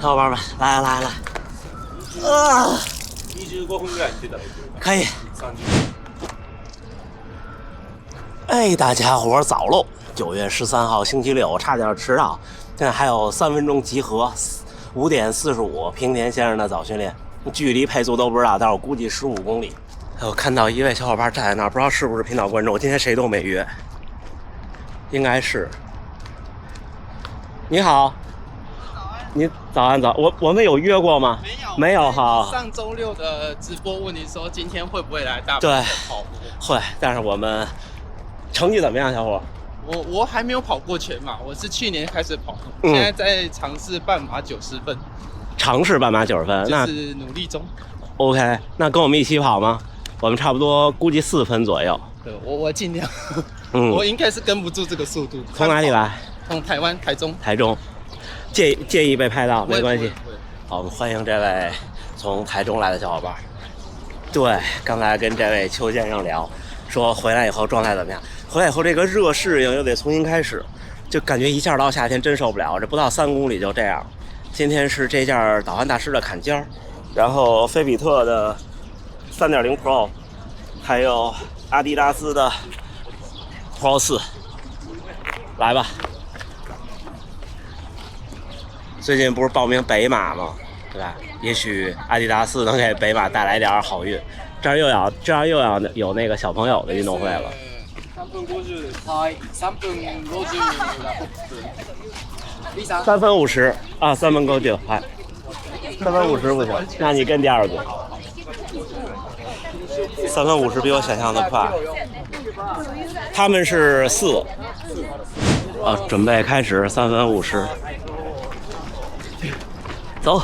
小伙伴们，来，25分ぐらい出たら可以。30。哎，大家伙早喽！9月13号星期六，差点迟到，现在还有3分钟集合，5点45，平田先生的早训练，距离配速都不知道，但是我估计15公里。我看到一位小伙伴站在那儿，不知道是不是频道观众，今天谁都没约，应该是。你好。你早安，我们有约过吗？没有哈。上周六的直播问你说今天会不会来大阪跑步？会，但是我们成绩怎么样，小伙？我还没有跑过全马，我是去年开始跑，现在在尝试半马90分。尝试半马90分，那就是努力中。OK， 那跟我们一起跑吗？我们差不多估计4分左右。对，我尽量。我应该是跟不住这个速度。从哪里来？从台湾台中。台中。介意被拍到？没关系。好，我们欢迎这位从台中来的小伙伴。对，刚才跟这位邱先生聊，说回来以后状态怎么样？回来以后这个热适应又得重新开始，就感觉一下到夏天真受不了，这不到3公里就这样。今天是这件导航大师的坎肩，然后菲比特的3.0 Pro， 还有阿迪达斯的 Pro 4，来吧。最近不是报名北马吗？对吧？也许阿迪达斯能给北馬带来点好运。这儿又要有那个小朋友的运动会了。3分50。はい。3分50。3分50啊，3分50，はい。3分50不行，那你跟第二组。3分50比我想象的快。他们是4。准备开始3分50。走。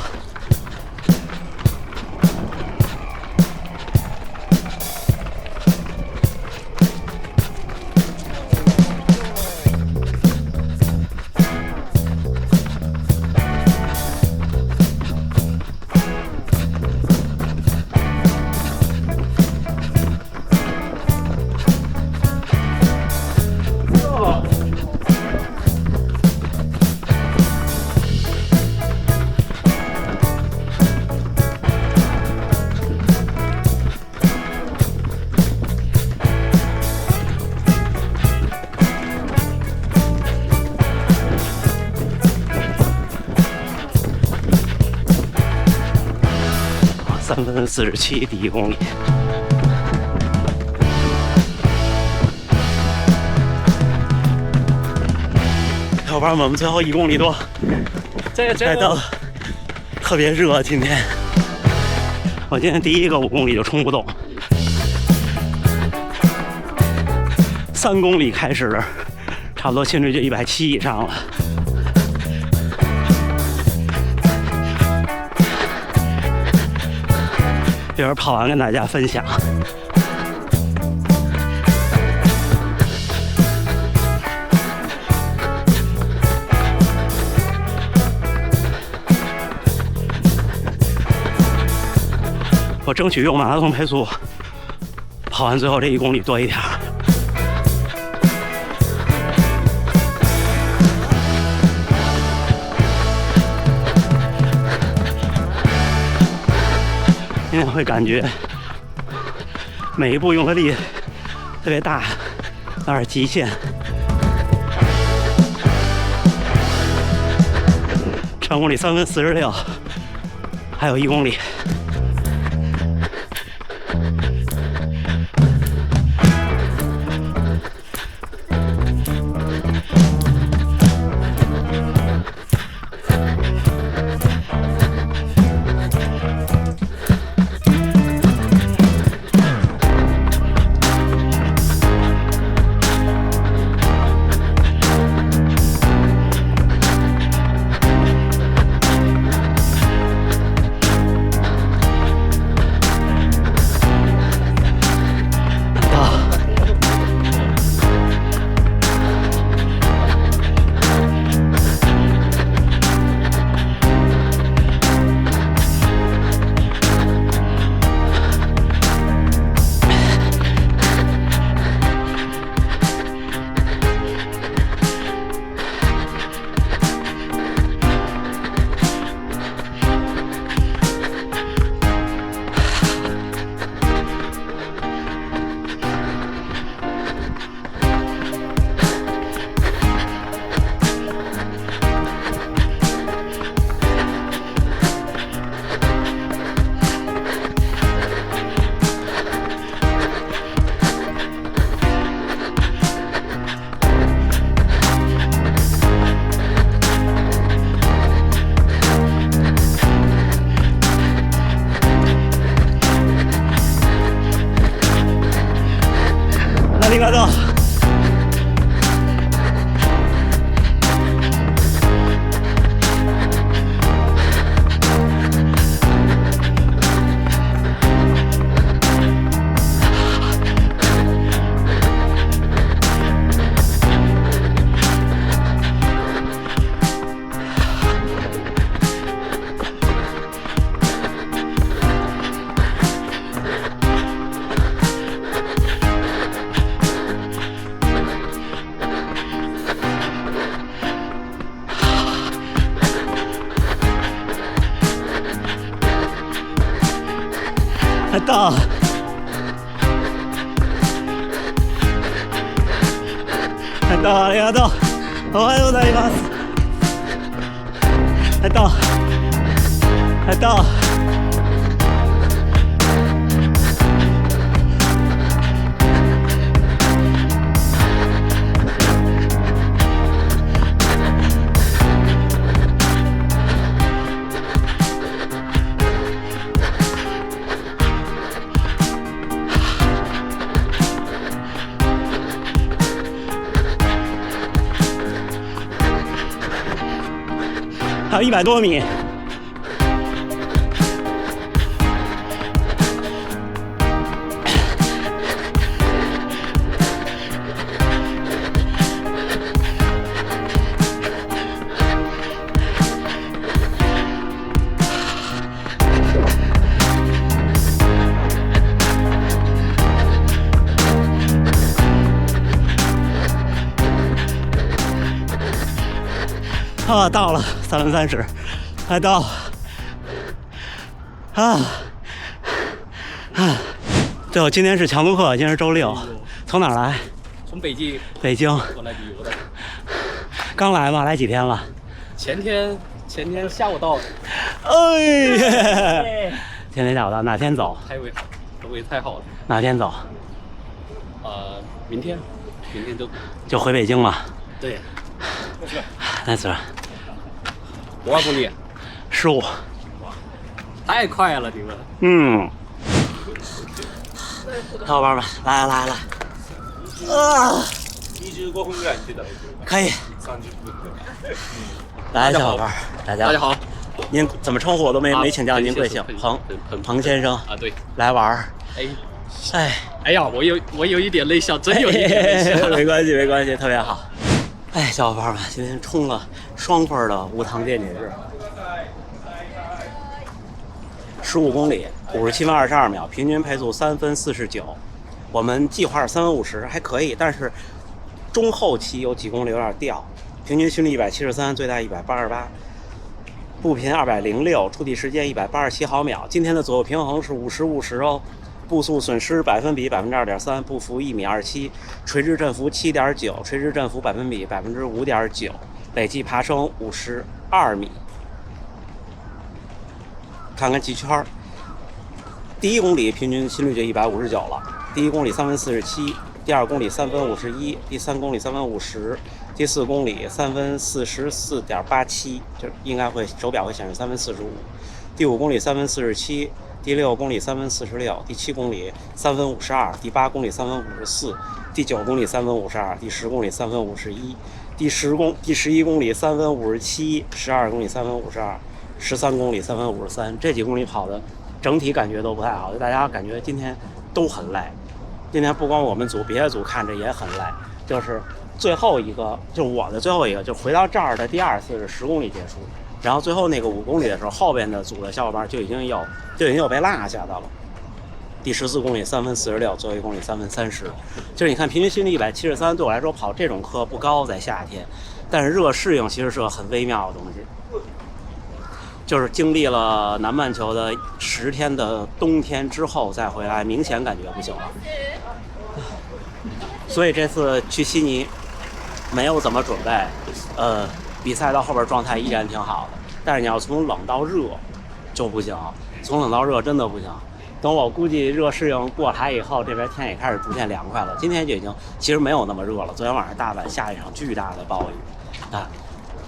3分47第1公里。小伙伴们，我们最后1公里多，来到了，特别热。今天我今天第一个5公里就冲不动，3公里开始，差不多心率就170以上了。一会儿跑完跟大家分享。我争取用马拉松配速跑完最后这1公里多一点。今天会感觉每一步用的力特别大，有点极限。全公里3分46，还有1公里。りがとう。到，到，ありがとう。おはようございます。到，到。还有100多米。啊，到了3分30，还到对，我今天是强度课，今天是周6。从哪儿来？从北京。北京。我来旅游的。刚来吗？来几天了？前天下午到。哎，前天下午到，哪天走？太位太好了。哪天走？明天就回北京了。对。nice。多少公里？15。太快了，你们。嗯。小伙伴们，来！25分ぐらい出たら可以。30分。来，小伙伴，大家好。您怎么称呼我都没请教您贵姓？彭先生啊，对。来玩。哎呀，我有一点泪笑，真有一点泪笑。没关系，特别好。哎，小伙伴们，今天冲了双份的无糖电解质，15公里，57分22秒，平均配速3分49。我们计划是3分50，还可以，但是中后期有几公里有点掉，平均心率173，最大188，步频206，触地时间187毫秒。今天的左右平衡是50-50哦。步速损失百分比2.3%，步幅1.27米，垂直振幅7.9%，垂直振幅百分比5.9%，累计爬升52米。看看几圈，第1公里平均心率就159了，第1公里3分47，第2公里3分51，第3公里3分50，第4公里3分44.87，就应该会手表会显示3分45，第5公里3分47。第6公里3分46，第7公里3分52，第8公里3分54，第9公里3分52，第10公里3分51，第11公里3分57， 12公里3分52， 13公里3分53。这几公里跑的整体感觉都不太好，大家感觉今天都很累。今天不光我们组，别的组看着也很累。就是最后一个，就是我的最后一个，就回到这儿的第2次是10公里结束。然后最后那个5公里的时候，后边的组的小伙伴就已经有被落下的了。第14公里3分46，最后1公里3分30。就是你看平均心率173，对我来说跑这种课不高，在夏天，但是热适应其实是个很微妙的东西。就是经历了南半球的10天的冬天之后再回来，明显感觉不行了。所以这次去悉尼没有怎么准备，比赛到后边状态依然挺好的，但是你要从冷到热就不行，从冷到热真的不行。等我估计热适应过台以后，这边天也开始逐渐凉快了。今天就已经其实没有那么热了，昨天晚上大阪下一场巨大的暴雨啊，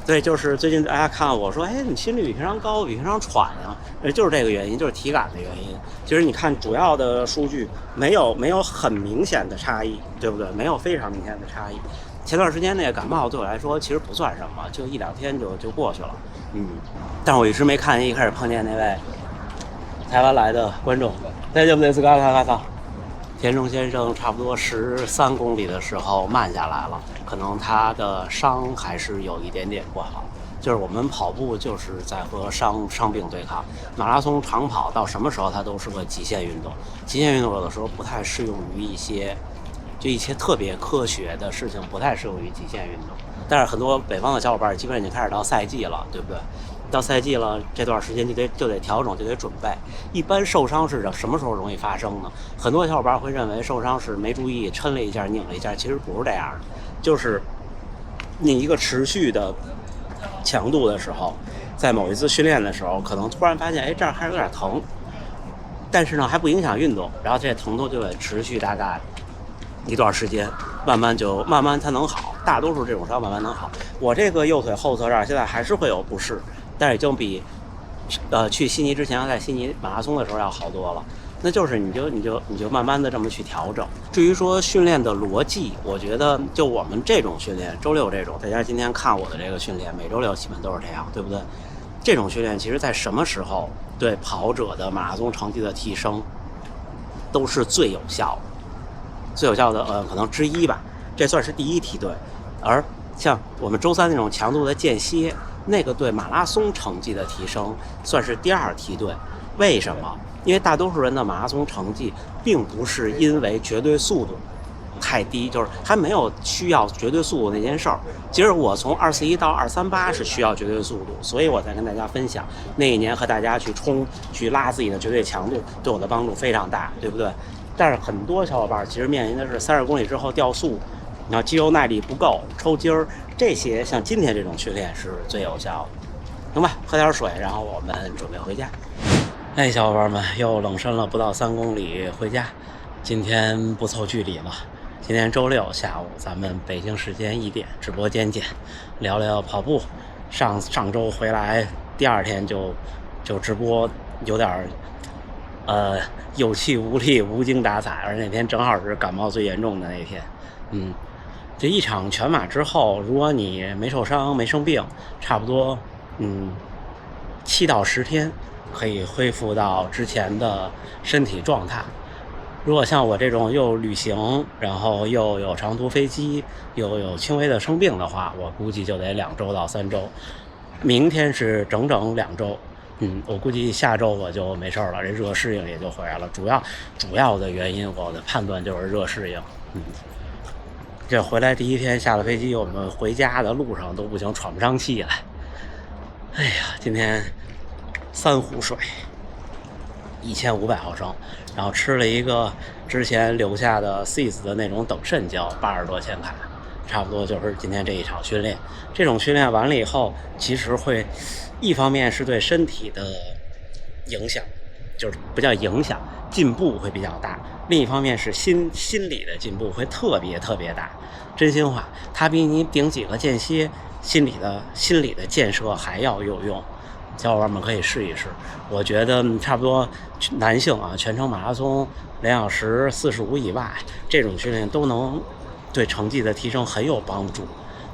对，就是最近大家看我说，哎，你心率比平常高，比平常喘呀，就是这个原因，就是体感的原因。其实你看主要的数据没有很明显的差异，对不对？没有非常明显的差异。前段时间那个感冒对我来说其实不算什么，就1-2天就过去了。但是我一直没看见一开始碰见那位台湾来的观众，对不对？田中先生差不多13公里的时候慢下来了，可能他的伤还是有一点点不好。就是我们跑步就是在和伤病对抗，马拉松长跑到什么时候它都是个极限运动。极限运动有的时候不太适用于一些特别科学的事情，不太适用于极限运动。但是很多北方的小伙伴基本上已经开始到赛季了，对不对？到赛季了，这段时间就得调整，就得准备。一般受伤是什么时候容易发生呢？很多小伙伴会认为受伤是没注意抻了一下、拧了一下，其实不是这样的，就是你一个持续的强度的时候，在某一次训练的时候，可能突然发现，哎，这儿还有点疼，但是呢还不影响运动，然后这疼痛就得持续大概一段时间，慢慢它能好。大多数这种伤慢慢能好。我这个右腿后侧这儿现在还是会有不适，但是已经比去悉尼之前在悉尼马拉松的时候要好多了。那就是你就慢慢的这么去调整。至于说训练的逻辑，我觉得就我们这种训练，周六这种，大家今天看我的这个训练，每周六基本都是这样，对不对？这种训练其实在什么时候对跑者的马拉松成绩的提升都是最有效的可能之一吧，这算是第一梯队。而像我们周3那种强度的间歇，那个对马拉松成绩的提升算是第2梯队。为什么？因为大多数人的马拉松成绩并不是因为绝对速度太低，就是还没有需要绝对速度那件事儿。其实我从241到238是需要绝对速度，所以我才跟大家分享那一年和大家去拉自己的绝对强度，对我的帮助非常大，对不对？但是很多小伙伴其实面临的是30公里之后掉速，然后肌肉耐力不够，抽筋儿，这些像今天这种训练是最有效的。行吧，喝点水，然后我们准备回家。哎，小伙伴们，又冷身了不到3公里回家。今天不凑距离了，今天周六下午咱们北京时间1点直播间见，聊聊跑步。上周回来第2天就直播，有点有气无力、无精打采，而那天正好是感冒最严重的那天。这一场全马之后，如果你没受伤、没生病，差不多7到10天可以恢复到之前的身体状态。如果像我这种又旅行，然后又有长途飞机，又有轻微的生病的话，我估计就得2周到3周。明天是整整2周。我估计下周我就没事了，这热适应也就回来了。主要的原因，我的判断就是热适应。这回来第1天下了飞机，我们回家的路上都不行，喘不上气来。哎呀，今天3壶水，1500毫升，然后吃了一个之前留下的 CIS 的那种等渗胶，80多千卡，差不多就是今天这一场训练。这种训练完了以后，其实会一方面是对身体的影响，就是不叫影响，进步会比较大；另一方面是心理的进步会特别大。真心话，它比你顶几个间歇心理的建设还要有用。小伙伴们可以试一试，我觉得差不多男性啊，全程马拉松2小时45以外，这种训练都能对成绩的提升很有帮助。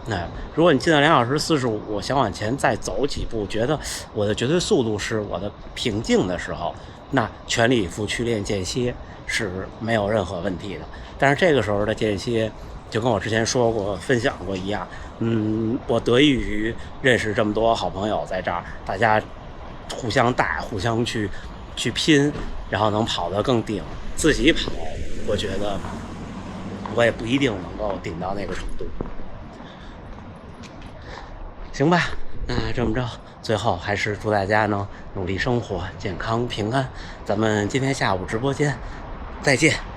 那如果你进了2小时45，想往前再走几步，觉得我的绝对速度是我的瓶颈的时候，那全力以赴去练间歇是没有任何问题的。但是这个时候的间歇，就跟我之前说过、分享过一样，我得益于认识这么多好朋友在这儿，大家互相带、互相去拼，然后能跑得更顶。自己跑，我觉得我也不一定能够顶到那个程度。行吧，那这么着，最后还是祝大家呢努力生活、健康平安。咱们今天下午直播间再见。